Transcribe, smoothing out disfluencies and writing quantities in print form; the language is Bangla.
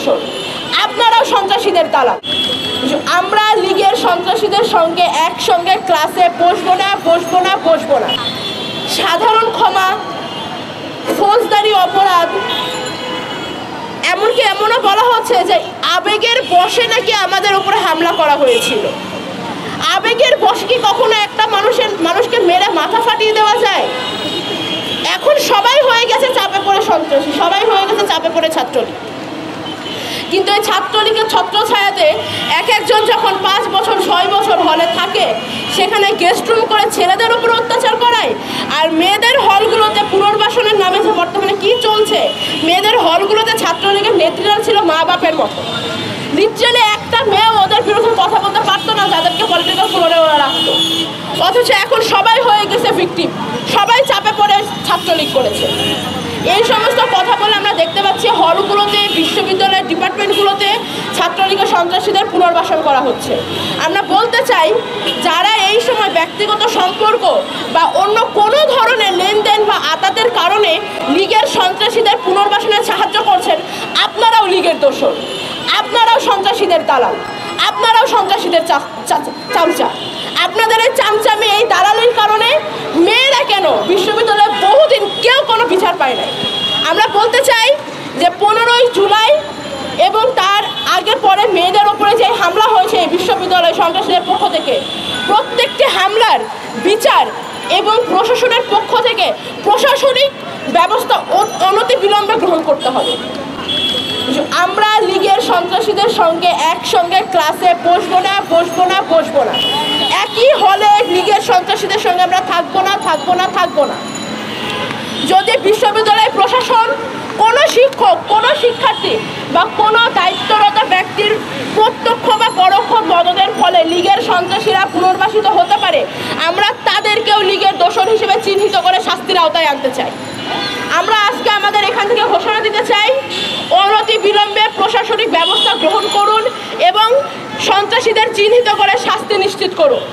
দোষর, আপনারাও সন্ত্রাসীদের দালাল। আমরা লীগের সন্ত্রাসীদের সঙ্গে একসঙ্গে ক্লাসে বসবো না। সাধারণ ক্ষমা, ফৌজদারি অপরাধ, এমনকি এমনও বলা হচ্ছে যে আবেগের বশে নাকি আমাদের উপরে হামলা করা হয়েছিল। আবেগের বশে কি কখনো একটা মানুষকে মেরে মাথা ফাটিয়ে দেওয়া যায়? এখন সবাই হয়ে গেছে চাপে পড়ে সন্ত্রাসী, সবাই হয়ে গেছে চাপে পড়ে ছাত্রলীগ। কিন্তু এই ছাত্রলীগের ছত্রছায়াতে একজন যখন 5 বছর 6 বছর হলে থাকে, সেখানে গেস্ট রুম করে ছেলেদের উপর অত্যাচার করায়, আর মেয়েদের হলগুলোতে পুনর্বাসনের নামে যে বর্তমানে কি চলছে, মেয়েদের হলগুলোতে ছাত্রলীগের নেত্রীরা ছিল মা বাপের মতো। লিটারালি একটা মেয়ে ওদের বিরুদ্ধে কথা বলতে পারতো না, যাদেরকে পলিটিক্যাল ফ্লোরে ওরা রাখতো। অথচ এখন সবাই হয়ে গেছে ভিকটিম, সবাই চাপে পড়ে ছাত্রলীগ করেছে। এই সমস্ত কথা বলে আমরা দেখতে পাচ্ছি হলগুলোতে, বিশ্ববিদ্যালয়ের ডিপার্টমেন্টগুলোতে ছাত্রলীগের সন্ত্রাসীদের পুনর্বাসন করা হচ্ছে। আমরা বলতে চাই, যারা এই সময় ব্যক্তিগত সম্পর্ক বা অন্য কোনো ধরনের লেনদেন বা আতাতের কারণে লীগের সন্ত্রাসীদের পুনর্বাসনে সাহায্য করছেন, আপনারাও লীগের দোষর, আপনারাও সন্ত্রাসীদের দালাল, আপনারাও সন্ত্রাসীদের চামচা। আপনাদের এই চামচামি, এই দালালির কারণে মেয়েরা কেন বিশ্ববিদ্যালয়ে বহুদিন কেউ কোনো বিচার পায় নাই। আমরা বলতে চাই যে 15ই জুলাই এবং তার আগে পরে মেয়েদের ওপরে যে হামলা হয়েছে বিশ্ববিদ্যালয় সন্ত্রাসীদের পক্ষ থেকে, প্রত্যেকটি হামলার বিচার এবং প্রশাসনের পক্ষ থেকে প্রশাসনিক ব্যবস্থা অনতিবিলম্বে গ্রহণ করতে হবে। আমরা লীগের সন্ত্রাসীদের সঙ্গে একসঙ্গে ক্লাসে বসবো না। একই হলে লীগের সন্ত্রাসীদের সঙ্গে আমরা থাকবো না। যদি বিশ্ববিদ্যালয় প্রশাসন, কোনো শিক্ষক, কোনো শিক্ষার্থী বা কোনো দায়িত্বরত ব্যক্তির প্রত্যক্ষ বা পরোক্ষ মদদের ফলে লীগের সন্ত্রাসীরা পুনর্বাসিত হতে পারে, আমরা তাদেরকেও লীগের দোষর হিসেবে চিহ্নিত করে শাস্তির আওতায় আনতে চাই। আমরা আজকে আমাদের এখান থেকে ঘোষণা দিতে চাই, অনতিবিলম্বে প্রশাসনিক ব্যবস্থা গ্রহণ করুন এবং সন্ত্রাসীদের চিহ্নিত করে শাস্তি নিশ্চিত করুন।